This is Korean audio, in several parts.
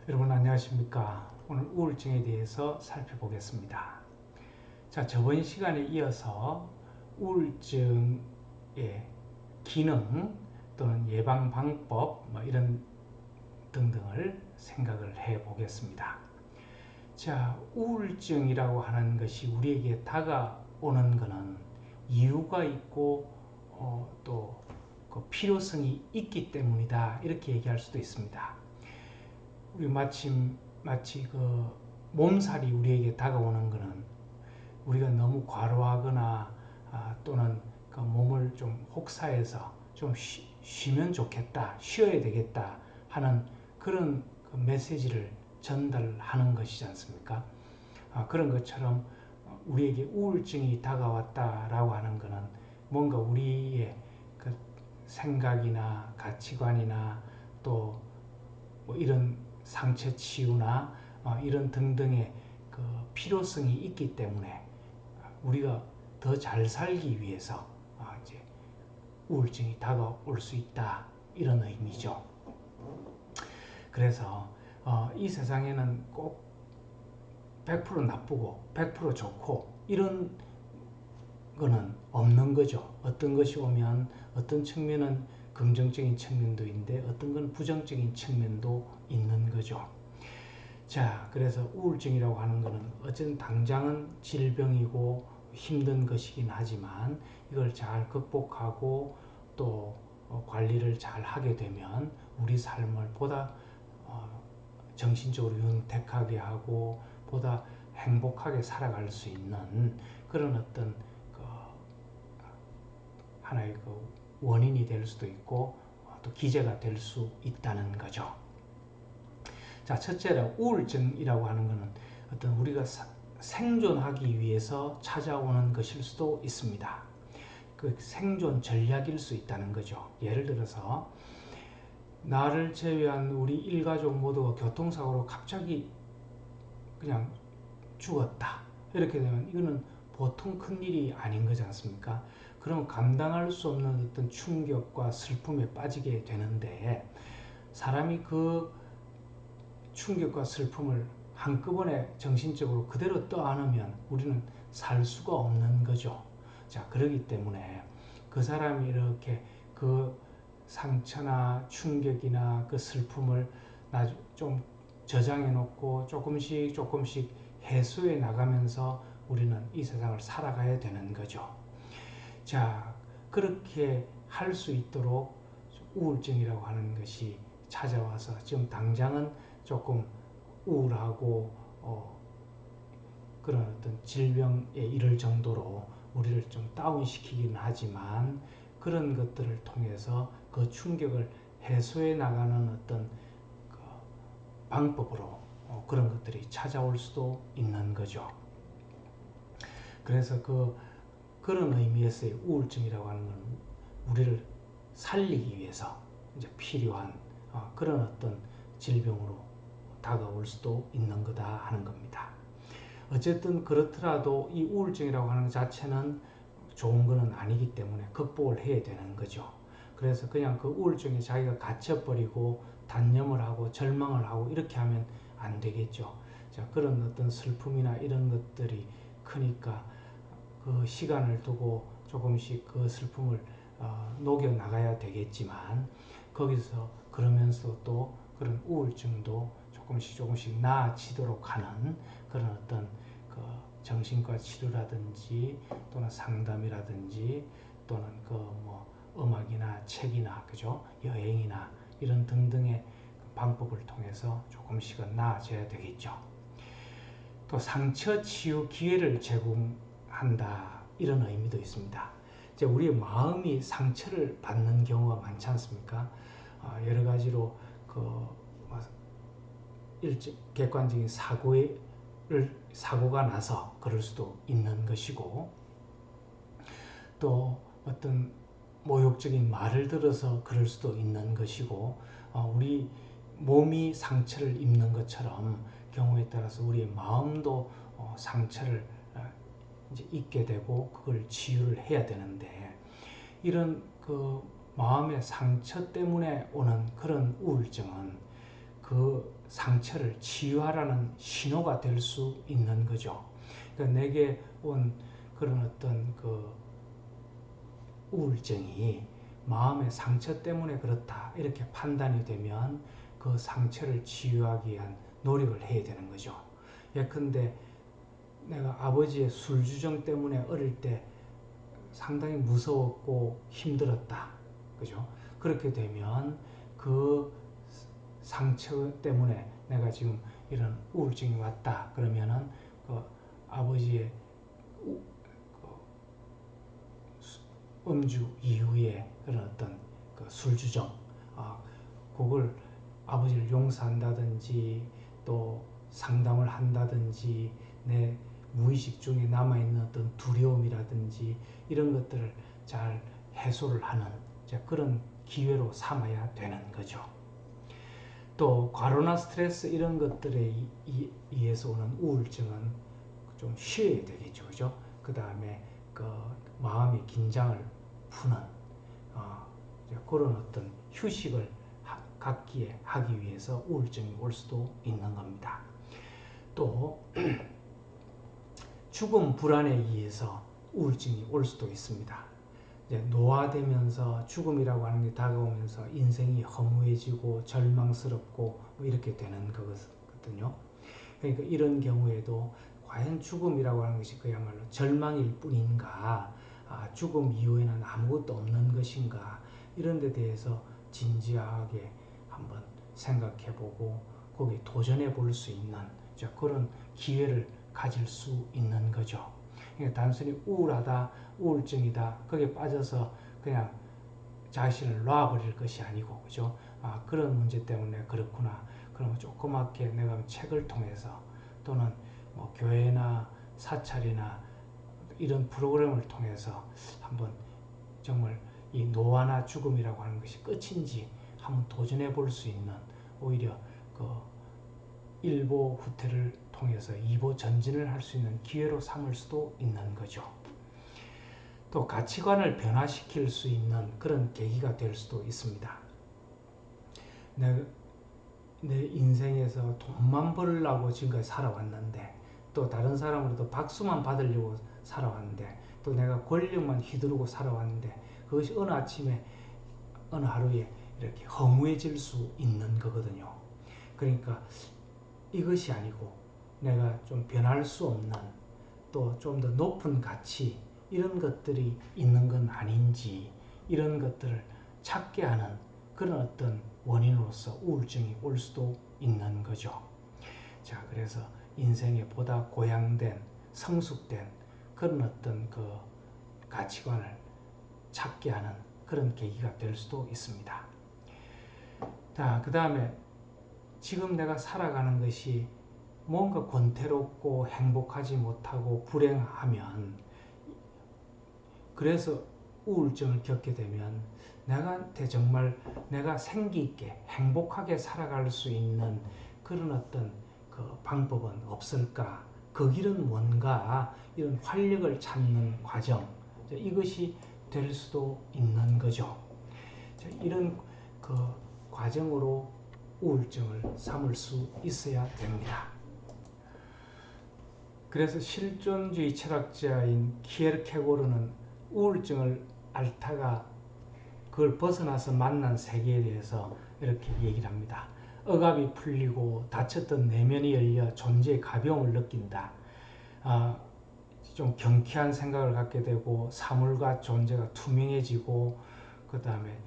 여러분 안녕하십니까? 오늘 우울증에 대해서 살펴보겠습니다. 자, 저번 시간에 이어서 우울증의 기능 또는 예방 방법 이런 등등을 생각을 해 보겠습니다. 자, 우울증이라고 하는 것이 우리에게 다가오는 것은 이유가 있고 또 그 필요성이 있기 때문이다, 이렇게 얘기할 수도 있습니다. 우리 마치 그 몸살이 우리에게 다가오는 것은 우리가 너무 과로하거나 또는 그 몸을 좀 혹사해서 좀 쉬면 좋겠다, 쉬어야 되겠다 하는 그런 그 메시지를 전달하는 것이지 않습니까? 그런 것처럼 우리에게 우울증이 다가왔다라고 하는 것은 뭔가 우리의 그 생각이나 가치관이나 또 뭐 이런 상처 치유나 이런 등등의 그 필요성이 있기 때문에 우리가 더 잘 살기 위해서 이제 우울증이 다가올 수 있다, 이런 의미죠. 그래서 이 세상에는 꼭 100% 나쁘고 100% 좋고 이런 거는 없는 거죠. 어떤 것이 오면 어떤 측면은 긍정적인 측면도 있는데 어떤 건 부정적인 측면도 있는 거죠. 자, 그래서 우울증이라고 하는 것은 어쨌든 당장은 질병이고 힘든 것이긴 하지만 이걸 잘 극복하고 또 관리를 잘 하게 되면 우리 삶을 보다 정신적으로 윤택하게 하고 보다 행복하게 살아갈 수 있는 그런 어떤 그 하나의 그 원인이 될 수도 있고 또 기제가 될 수 있다는 거죠. 자, 첫째로 우울증이라고 하는 것은 어떤 우리가 생존하기 위해서 찾아오는 것일 수도 있습니다. 그 생존 전략일 수 있다는 거죠. 예를 들어서 나를 제외한 우리 일가족 모두가 교통사고로 갑자기 그냥 죽었다, 이렇게 되면 이거는 보통 큰일이 아닌 거지 않습니까? 그럼 감당할 수 없는 어떤 충격과 슬픔에 빠지게 되는데, 사람이 그 충격과 슬픔을 한꺼번에 정신적으로 그대로 떠안으면 우리는 살 수가 없는 거죠. 자, 그렇기 때문에 그 사람이 이렇게 그 상처나 충격이나 그 슬픔을 좀 저장해 놓고 조금씩 해소해 나가면서 우리는 이 세상을 살아가야 되는 거죠. 자, 그렇게 할 수 있도록 우울증이라고 하는 것이 찾아와서 지금 당장은 조금 우울하고 그런 어떤 질병에 이를 정도로 우리를 좀 다운시키기는 하지만 그런 것들을 통해서 그 충격을 해소해 나가는 어떤 그 방법으로 그런 것들이 찾아올 수도 있는 거죠. 그래서 그런 의미에서의 우울증이라고 하는 건 우리를 살리기 위해서 이제 필요한 그런 어떤 질병으로 다가올 수도 있는 거다 하는 겁니다. 어쨌든 그렇더라도 이 우울증이라고 하는 것 자체는 좋은 것은 아니기 때문에 극복을 해야 되는 거죠. 그래서 그냥 그 우울증에 자기가 갇혀버리고 단념을 하고 절망을 하고 이렇게 하면 안 되겠죠. 자, 그런 어떤 슬픔이나 이런 것들이 크니까 그 시간을 두고 조금씩 그 슬픔을 녹여 나가야 되겠지만, 거기서 그러면서 또 그런 우울증도 조금씩 나아지도록 하는 그런 어떤 그 정신과 치료라든지 또는 상담이라든지 또는 그 뭐 음악이나 책이나 그죠, 여행이나 이런 등등의 방법을 통해서 조금씩은 나아져야 되겠죠. 또 상처 치유 기회를 제공한다, 이런 의미도 있습니다. 이제 우리의 마음이 상처를 받는 경우가 많지 않습니까? 여러 가지로 그 객관적인 사고가 나서 그럴 수도 있는 것이고, 또 어떤 모욕적인 말을 들어서 그럴 수도 있는 것이고, 우리 몸이 상처를 입는 것처럼 경우에 따라서 우리의 마음도 상처를 이제 입게 되고 그걸 치유를 해야 되는데, 이런 그 마음의 상처 때문에 오는 그런 우울증은 그 상처를 치유하라는 신호가 될 수 있는 거죠. 그러니까 내게 온 그런 어떤 그 우울증이 마음의 상처 때문에 그렇다 이렇게 판단이 되면 그 상처를 치유하기 위한 노력을 해야 되는 거죠. 예컨대 내가 아버지의 술주정 때문에 어릴 때 상당히 무서웠고 힘들었다. 그죠? 그렇게 되면 그 상처 때문에 내가 지금 이런 우울증이 왔다. 그러면은 그 아버지의 음주 이후에 그런 어떤 그 술주정, 그걸 아버지를 용서한다든지 또 상담을 한다든지 내 무의식 중에 남아있는 어떤 두려움이라든지 이런 것들을 잘 해소를 하는 그런 기회로 삼아야 되는 거죠. 또 과로나 스트레스 이런 것들에 의해서 오는 우울증은 좀 쉬어야 되겠죠. 그죠? 그 다음에 그 마음의 긴장을 푸는 그런 어떤 휴식을 갖기에 하기 위해서 우울증이 올 수도 있는 겁니다. 또 죽음 불안에 의해서 우울증이 올 수도 있습니다. 이제 노화되면서 죽음이라고 하는 게 다가오면서 인생이 허무해지고 절망스럽고 뭐 이렇게 되는 거거든요. 그러니까 이런 경우에도 과연 죽음이라고 하는 것이 그야말로 절망일 뿐인가, 죽음 이후에는 아무것도 없는 것인가, 이런 데 대해서 진지하게 한번 생각해보고 거기에 도전해 볼 수 있는 그런 기회를 가질 수 있는 거죠. 그러니까 단순히 우울하다, 우울증이다, 거기에 빠져서 그냥 자신을 놔버릴 것이 아니고, 그죠? 그런 문제 때문에 그렇구나. 그러면 조그맣게 내가 책을 통해서 또는 뭐 교회나 사찰이나 이런 프로그램을 통해서 한번 정말 이 노화나 죽음이라고 하는 것이 끝인지 한번 도전해 볼 수 있는, 오히려 그 일보 후퇴를 통해서 이보 전진을 할 수 있는 기회로 삼을 수도 있는 거죠. 또 가치관을 변화시킬 수 있는 그런 계기가 될 수도 있습니다. 내 인생에서 돈만 벌려고 지금까지 살아왔는데, 또 다른 사람으로부터 박수만 받으려고 살아왔는데, 또 내가 권력만 휘두르고 살아왔는데, 그것이 어느 아침에 어느 하루에 이렇게 허무해질 수 있는 거거든요. 그러니까 이것이 아니고 내가 좀 변할 수 없는, 또 좀 더 높은 가치, 이런 것들이 있는 건 아닌지, 이런 것들을 찾게 하는 그런 어떤 원인으로서 우울증이 올 수도 있는 거죠. 자, 그래서 인생에 보다 고양된, 성숙된 그런 어떤 그 가치관을 찾게 하는 그런 계기가 될 수도 있습니다. 자, 그 다음에 지금 내가 살아가는 것이 뭔가 권태롭고 행복하지 못하고 불행하면, 그래서 우울증을 겪게 되면 내가한테 정말 내가 생기 있게 행복하게 살아갈 수 있는 그런 어떤 그 방법은 없을까? 그 길은 뭔가? 이런 활력을 찾는 과정, 이것이 될 수도 있는 거죠. 이런 그 과정으로 우울증을 삼을 수 있어야 됩니다. 그래서 실존주의 철학자인 키에르케고르는 우울증을 앓다가 그걸 벗어나서 만난 세계에 대해서 이렇게 얘기를 합니다. 억압이 풀리고 닫혔던 내면이 열려 존재의 가벼움을 느낀다. 좀 경쾌한 생각을 갖게 되고 사물과 존재가 투명해지고, 그 다음에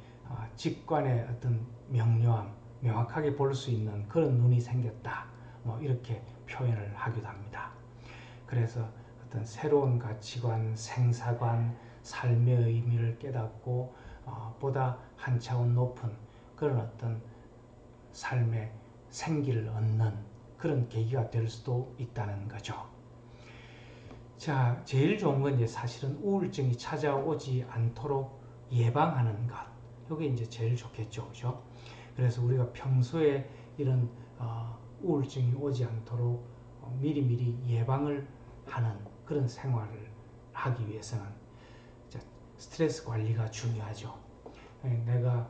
직관의 어떤 명료함, 명확하게 볼 수 있는 그런 눈이 생겼다. 뭐 이렇게 표현을 하기도 합니다. 그래서 어떤 새로운 가치관, 생사관, 삶의 의미를 깨닫고 보다 한 차원 높은 그런 어떤 삶의 생기를 얻는 그런 계기가 될 수도 있다는 거죠. 자, 제일 좋은 건 이제 사실은 우울증이 찾아오지 않도록 예방하는 것. 이게 이제 제일 좋겠죠, 그죠? 그래서 우리가 평소에 이런 우울증이 오지 않도록 미리미리 예방을 하는 그런 생활을 하기 위해서는 스트레스 관리가 중요하죠. 내가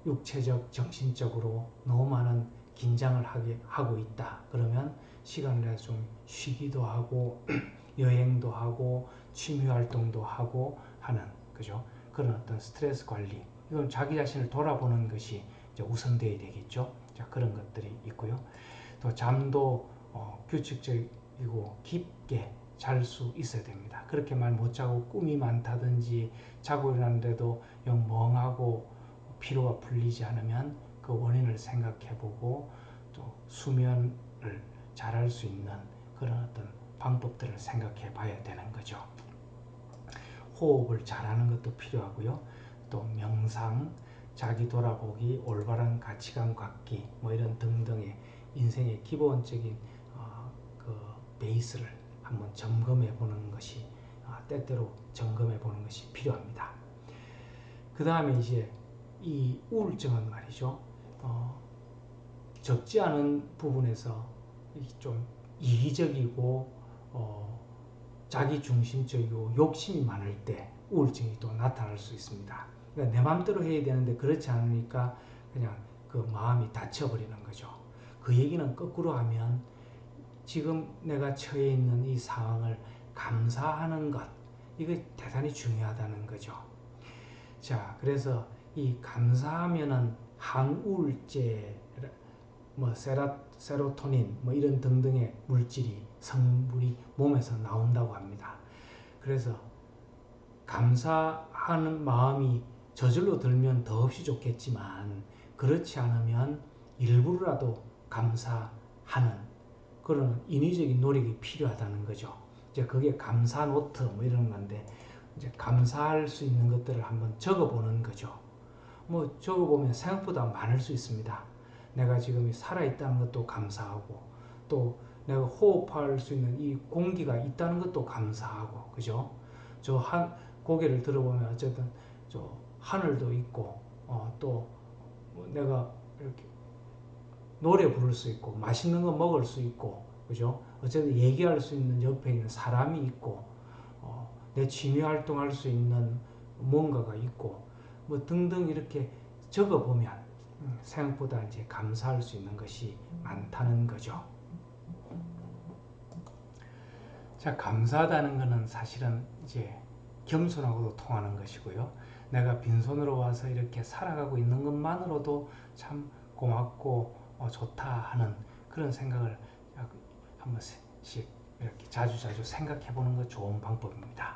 육체적, 정신적으로 너무 많은 긴장을 하고 있다. 그러면 시간을 내서 좀 쉬기도 하고 여행도 하고 취미 활동도 하고 하는 그죠? 그런 어떤 스트레스 관리 이건 자기 자신을 돌아보는 것이 이제 우선되어야 되겠죠. 자, 그런 것들이 있고요. 또 잠도 규칙적이고 깊게 잘 수 있어야 됩니다. 그렇게 말 못 자고 꿈이 많다든지 자고 일어났는데도 영 멍하고 피로가 풀리지 않으면 그 원인을 생각해보고 또 수면을 잘할 수 있는 그런 어떤 방법들을 생각해 봐야 되는 거죠. 호흡을 잘하는 것도 필요하고요. 또 명상, 자기 돌아보기, 올바른 가치관 갖기 뭐 이런 등등의 인생의 기본적인 그 베이스를 한번 점검해 보는 것이 때때로 점검해 보는 것이 필요합니다. 그 다음에 이제 이 우울증은 말이죠. 적지 않은 부분에서 좀 이기적이고 자기중심적이고 욕심이 많을 때 우울증이 또 나타날 수 있습니다. 그러니까 내 마음대로 해야 되는데 그렇지 않으니까 그냥 그 마음이 닫혀버리는 거죠. 그 얘기는 거꾸로 하면 지금 내가 처해 있는 이 상황을 감사하는 것 이게 대단히 중요하다는 거죠. 자, 그래서 이 감사하면은 항우울제, 뭐 세로토닌, 뭐 이런 등등의 물질이 성분이 몸에서 나온다고 합니다. 그래서 감사하는 마음이 저절로 들면 더없이 좋겠지만 그렇지 않으면 일부러라도 감사하는 그런 인위적인 노력이 필요하다는 거죠. 이제 그게 감사 노트 뭐 이런 건데 이제 감사할 수 있는 것들을 한번 적어보는 거죠. 뭐 적어보면 생각보다 많을 수 있습니다. 내가 지금 살아있다는 것도 감사하고 또 내가 호흡할 수 있는 이 공기가 있다는 것도 감사하고 그죠? 저 고개를 들어보면 어쨌든 저 하늘도 있고 또 내가 이렇게 노래 부를 수 있고 맛있는 거 먹을 수 있고 그죠? 어쨌든 얘기할 수 있는 옆에 있는 사람이 있고 내 취미 활동할 수 있는 뭔가가 있고 뭐 등등 이렇게 적어보면 생각보다 이제 감사할 수 있는 것이 많다는 거죠. 자, 감사하다는 것은 사실은 이제 겸손하고도 통하는 것이고요. 내가 빈손으로 와서 이렇게 살아가고 있는 것만으로도 참 고맙고 좋다 하는 그런 생각을 한 번씩 이렇게 자주자주 생각해 보는 것 좋은 방법입니다.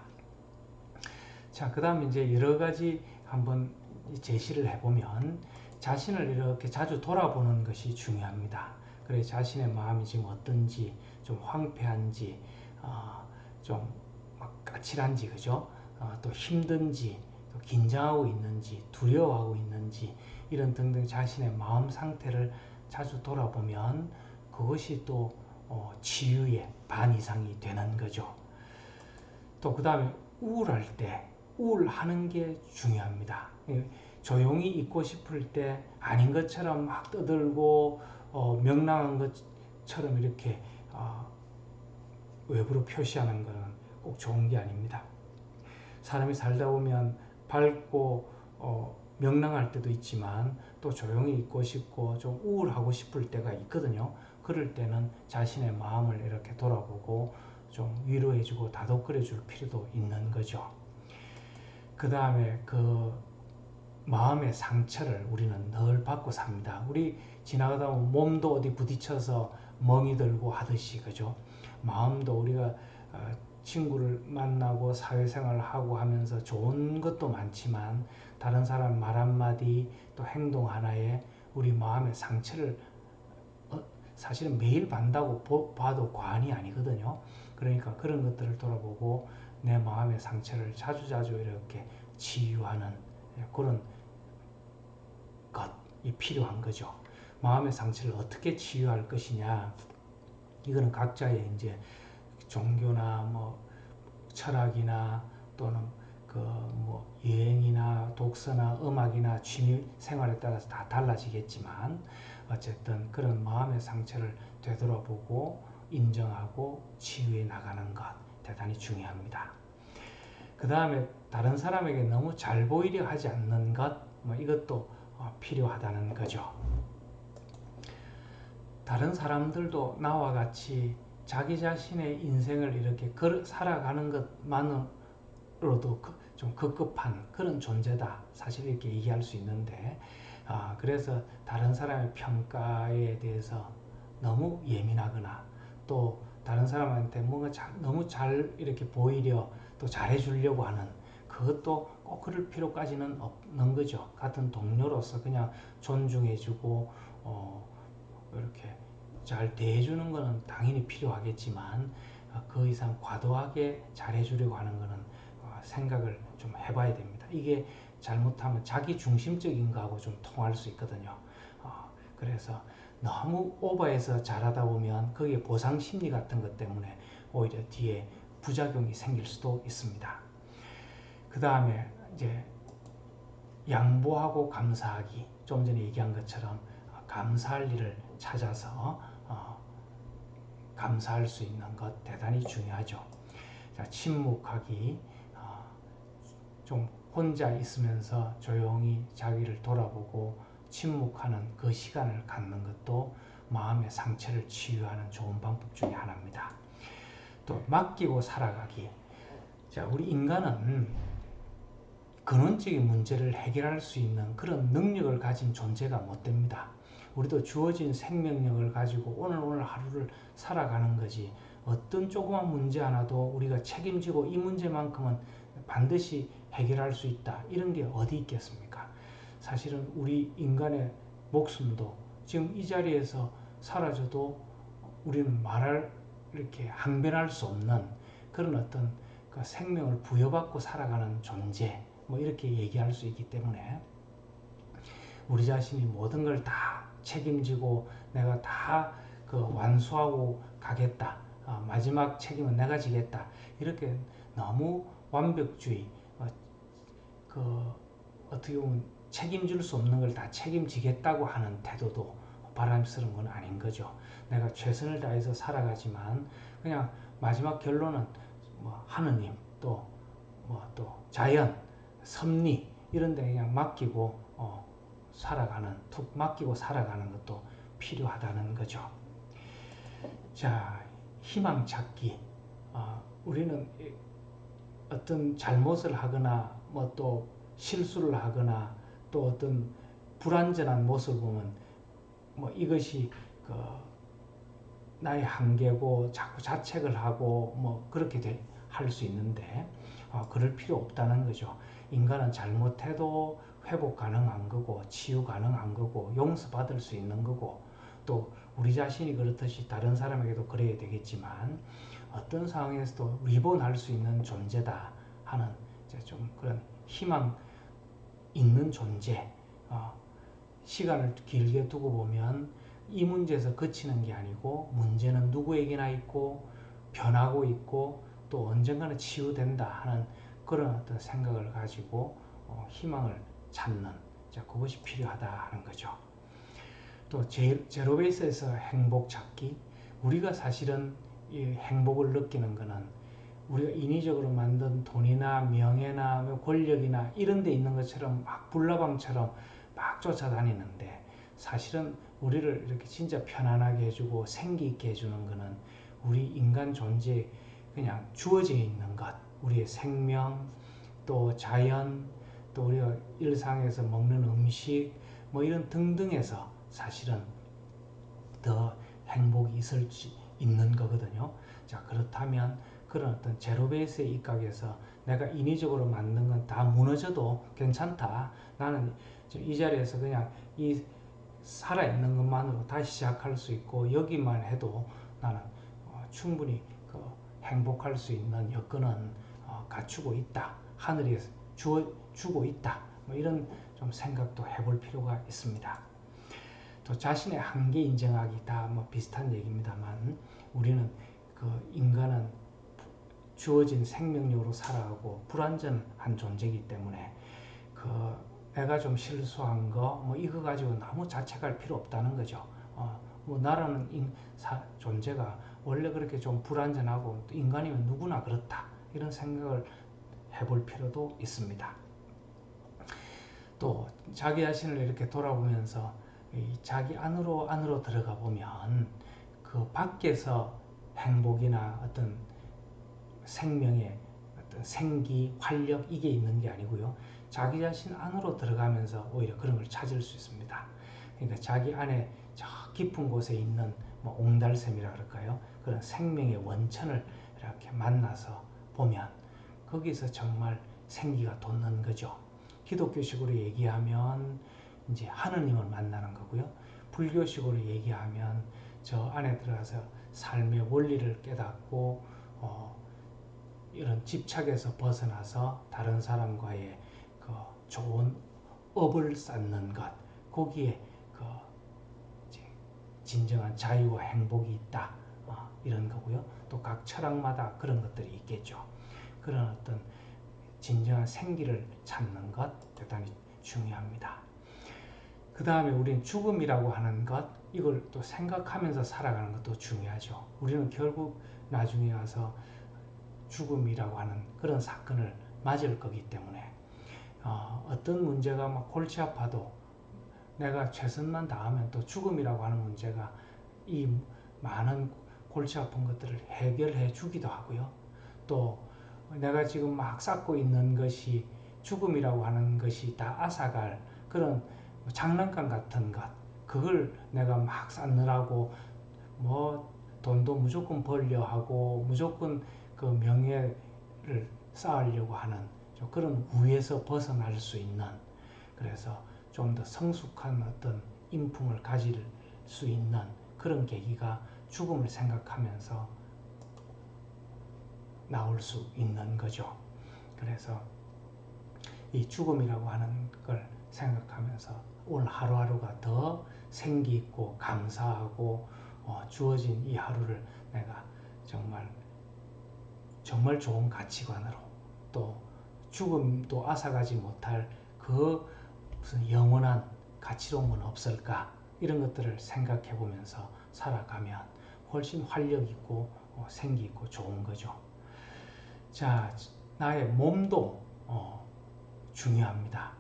자, 그 다음에 이제 여러 가지 한번 제시를 해보면 자신을 이렇게 자주 돌아보는 것이 중요합니다. 그래 자신의 마음이 지금 어떤지 좀 황폐한지 좀 까칠한지 그죠? 또 힘든지 또 긴장하고 있는지 두려워하고 있는지 이런 등등 자신의 마음 상태를 자주 돌아보면 그것이 또 치유의 반 이상이 되는 거죠. 또 그 다음에 우울할 때 우울하는 게 중요합니다. 조용히 있고 싶을 때 아닌 것처럼 막 떠들고 명랑한 것처럼 이렇게 외부로 표시하는 것은 꼭 좋은 게 아닙니다. 사람이 살다 보면 밝고 명랑할 때도 있지만 또 조용히 있고 싶고 좀 우울하고 싶을 때가 있거든요. 그럴 때는 자신의 마음을 이렇게 돌아보고 좀 위로해주고 다독거려줄 필요도 있는 거죠. 그 다음에 그 마음의 상처를 우리는 늘 받고 삽니다. 우리 지나가다 보면 몸도 어디 부딪혀서 멍이 들고 하듯이 그죠? 마음도 우리가 친구를 만나고 사회생활을 하고 하면서 좋은 것도 많지만 다른 사람 말 한마디 또 행동 하나에 우리 마음의 상처를 사실은 매일 받는다고 봐도 과언이 아니거든요. 그러니까 그런 것들을 돌아보고 내 마음의 상처를 자주자주 이렇게 치유하는 그런 것이 필요한 거죠. 마음의 상처를 어떻게 치유할 것이냐 이거는 각자의 이제 종교나 뭐 철학이나 또는 그 뭐 여행이나 독서나 음악이나 취미 생활에 따라서 다 달라지겠지만 어쨌든 그런 마음의 상처를 되돌아보고 인정하고 치유해 나가는 것 대단히 중요합니다. 그 다음에 다른 사람에게 너무 잘 보이려 하지 않는 것 뭐 이것도 필요하다는 거죠. 다른 사람들도 나와 같이 자기 자신의 인생을 이렇게 살아가는 것만으로도 좀 급급한 그런 존재다. 사실 이렇게 얘기할 수 있는데, 그래서 다른 사람의 평가에 대해서 너무 예민하거나 또 다른 사람한테 뭔가 너무 잘 이렇게 보이려 또 잘해주려고 하는 그것도 꼭 그럴 필요까지는 없는 거죠. 같은 동료로서 그냥 존중해주고 이렇게 잘 대해주는 것은 당연히 필요하겠지만 그 이상 과도하게 잘해주려고 하는 것은 생각을 좀 해봐야 됩니다. 이게 잘못하면 자기 중심적인 거하고 좀 통할 수 있거든요. 그래서 너무 오버해서 잘하다 보면 거기에 보상 심리 같은 것 때문에 오히려 뒤에 부작용이 생길 수도 있습니다. 그 다음에 이제 양보하고 감사하기, 좀 전에 얘기한 것처럼 감사할 일을 찾아서 감사할 수 있는 것 대단히 중요하죠. 자, 침묵하기, 좀 혼자 있으면서 조용히 자기를 돌아보고 침묵하는 그 시간을 갖는 것도 마음의 상처를 치유하는 좋은 방법 중에 하나입니다. 또 맡기고 살아가기. 자, 우리 인간은 근원적인 문제를 해결할 수 있는 그런 능력을 가진 존재가 못 됩니다. 우리도 주어진 생명력을 가지고 오늘 하루를 살아가는 거지, 어떤 조그만 문제 하나도 우리가 책임지고 이 문제만큼은 반드시 해결할 수 있다, 이런 게 어디 있겠습니까? 사실은 우리 인간의 목숨도 지금 이 자리에서 사라져도 우리는 말할 이렇게 항변할 수 없는 그런 어떤 그 생명을 부여받고 살아가는 존재, 뭐 이렇게 얘기할 수 있기 때문에 우리 자신이 모든 걸 다 책임지고 내가 다 그 완수하고 가겠다, 마지막 책임은 내가 지겠다, 이렇게 너무 완벽주의, 그 어떻게 보면 책임질 수 없는 걸 다 책임지겠다고 하는 태도도 바람스러운 건 아닌 거죠. 내가 최선을 다해서 살아가지만 그냥 마지막 결론은 뭐 하느님, 또 뭐 또 자연, 섭리 이런 데 그냥 맡기고 툭 맡기고 살아가는 것도 필요하다는 거죠. 자, 희망 찾기. 우리는 어떤 잘못을 하거나 뭐 또 실수를 하거나 또 어떤 불완전한 모습을 보면 뭐 이것이 그 나의 한계고 자꾸 자책을 하고 뭐 그렇게 할 수 있는데, 그럴 필요 없다는 거죠. 인간은 잘못해도 회복 가능한 거고 치유 가능한 거고 용서받을 수 있는 거고, 또 우리 자신이 그렇듯이 다른 사람에게도 그래야 되겠지만 어떤 상황에서도 리본할 수 있는 존재다 하는 이제 좀 그런 희망 있는 존재. 시간을 길게 두고 보면 이 문제에서 그치는 게 아니고 문제는 누구에게나 있고 변하고 있고 또 언젠가는 치유된다 하는 그런 어떤 생각을 가지고 희망을 찾는, 그것이 필요하다 하는 거죠. 또 제로베이스에서 행복 찾기. 우리가 사실은 이 행복을 느끼는 것은 우리가 인위적으로 만든 돈이나 명예나 권력이나 이런 데 있는 것처럼 막 불나방처럼 막 쫓아다니는데, 사실은 우리를 이렇게 진짜 편안하게 해주고 생기 있게 해주는 것은 우리 인간 존재에 그냥 주어져 있는 것, 우리의 생명, 또 자연, 또 우리가 일상에서 먹는 음식 뭐 이런 등등에서 사실은 더 행복이 있는 거거든요. 자, 그렇다면 그런 어떤 제로베이스의 입각에서 내가 인위적으로 만든 건 다 무너져도 괜찮다. 나는 이 자리에서 그냥 이 살아있는 것만으로 다시 시작할 수 있고 여기만 해도 나는 충분히 그 행복할 수 있는 여건은 갖추고 있다. 하늘이 주고 있다. 뭐 이런 좀 생각도 해볼 필요가 있습니다. 또 자신의 한계 인정하기, 다 뭐 비슷한 얘기입니다만 우리는 그 인간은 주어진 생명력으로 살아가고 불완전한 존재이기 때문에 그 내가 좀 실수한 거 뭐 이거 가지고 너무 자책할 필요 없다는 거죠. 뭐 나라는 존재가 원래 그렇게 좀 불완전하고 인간이면 누구나 그렇다, 이런 생각을 해볼 필요도 있습니다. 또 자기 자신을 이렇게 돌아보면서 자기 안으로 들어가 보면 그 밖에서 행복이나 어떤 생명의 어떤 생기, 활력 이게 있는 게 아니고요. 자기 자신 안으로 들어가면서 오히려 그런 걸 찾을 수 있습니다. 그러니까 자기 안에 저 깊은 곳에 있는 뭐 옹달샘이라 그럴까요? 그런 생명의 원천을 이렇게 만나서 보면 거기서 정말 생기가 돋는 거죠. 기독교식으로 얘기하면 이제 하느님을 만나는 거고요. 불교식으로 얘기하면 저 안에 들어가서 삶의 원리를 깨닫고 이런 집착에서 벗어나서 다른 사람과의 그 좋은 업을 쌓는 것, 거기에 그 진정한 자유와 행복이 있다. 이런 거고요. 또 각 철학마다 그런 것들이 있겠죠. 그런 어떤 진정한 생기를 찾는 것 대단히 중요합니다. 그 다음에 우리는 죽음이라고 하는 것, 이걸 또 생각하면서 살아가는 것도 중요하죠. 우리는 결국 나중에 와서 죽음이라고 하는 그런 사건을 맞을 거기 때문에 어떤 문제가 막 골치 아파도 내가 최선만 다하면 또 죽음이라고 하는 문제가 이 많은 골치 아픈 것들을 해결해 주기도 하고요. 또 내가 지금 막 쌓고 있는 것이 죽음이라고 하는 것이 다 앗아갈 그런 장난감 같은 것, 그걸 내가 막 쌓느라고 뭐 돈도 무조건 벌려 하고 무조건 그 명예를 쌓으려고 하는 그런 우에서 벗어날 수 있는, 그래서 좀 더 성숙한 어떤 인품을 가질 수 있는 그런 계기가 죽음을 생각하면서 나올 수 있는 거죠. 그래서 이 죽음이라고 하는 걸 생각하면서 오늘 하루하루가 더 생기 있고 감사하고 주어진 이 하루를 내가 정말 좋은 가치관으로, 또 죽음도 앗아가지 못할 그 무슨 영원한 가치로운 건 없을까, 이런 것들을 생각해 보면서 살아가면 훨씬 활력 있고 생기 있고 좋은 거죠. 자, 나의 몸도 중요합니다.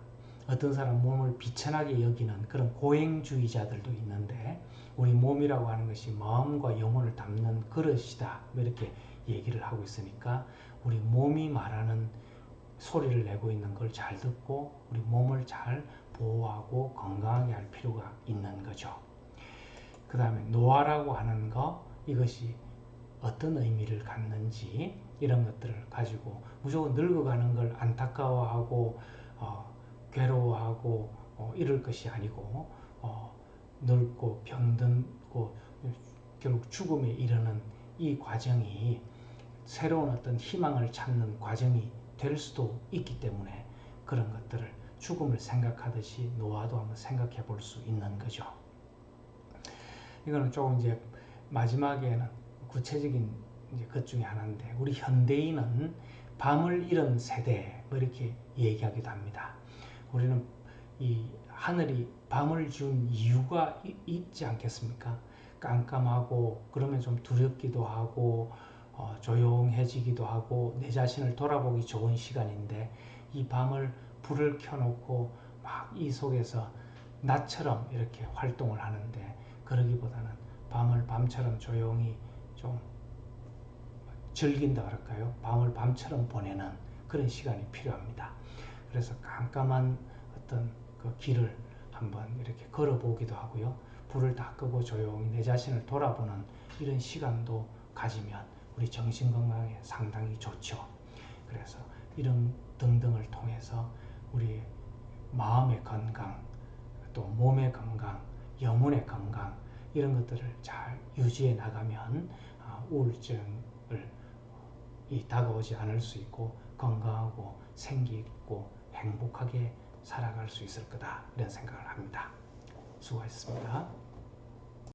어떤 사람 몸을 비천하게 여기는 그런 고행주의자들도 있는데, 우리 몸이라고 하는 것이 마음과 영혼을 담는 그릇이다, 이렇게 얘기를 하고 있으니까 우리 몸이 말하는 소리를 내고 있는 걸 잘 듣고 우리 몸을 잘 보호하고 건강하게 할 필요가 있는 거죠. 그 다음에 노화라고 하는 거, 이것이 어떤 의미를 갖는지 이런 것들을 가지고 무조건 늙어가는 걸 안타까워하고 괴로워하고 이럴 것이 아니고, 늙고 병들고 결국 죽음에 이르는 이 과정이 새로운 어떤 희망을 찾는 과정이 될 수도 있기 때문에 그런 것들을 죽음을 생각하듯이 노화도 한번 생각해 볼 수 있는 거죠. 이거는 조금 이제 마지막에는 구체적인 이제 것 중에 하나인데, 우리 현대인은 밤을 잃은 세대 뭐 이렇게 얘기하기도 합니다. 우리는 이 하늘이 밤을 준 이유가 있지 않겠습니까? 깜깜하고 그러면 좀 두렵기도 하고 조용해지기도 하고 내 자신을 돌아보기 좋은 시간인데, 이 밤을 불을 켜놓고 막 이 속에서 낮처럼 이렇게 활동을 하는데, 그러기보다는 밤을 밤처럼 조용히 좀 즐긴다 그럴까요? 밤을 밤처럼 보내는 그런 시간이 필요합니다. 그래서 깜깜한 어떤 그 길을 한번 이렇게 걸어보기도 하고요. 불을 다 끄고 조용히 내 자신을 돌아보는 이런 시간도 가지면 우리 정신 건강에 상당히 좋죠. 그래서 이런 등등을 통해서 우리 마음의 건강, 또 몸의 건강, 영혼의 건강, 이런 것들을 잘 유지해 나가면 우울증을 다가오지 않을 수 있고 건강하고 생기 있고 행복하게 살아갈 수 있을 거다, 이런 생각을 합니다. 수고하셨습니다.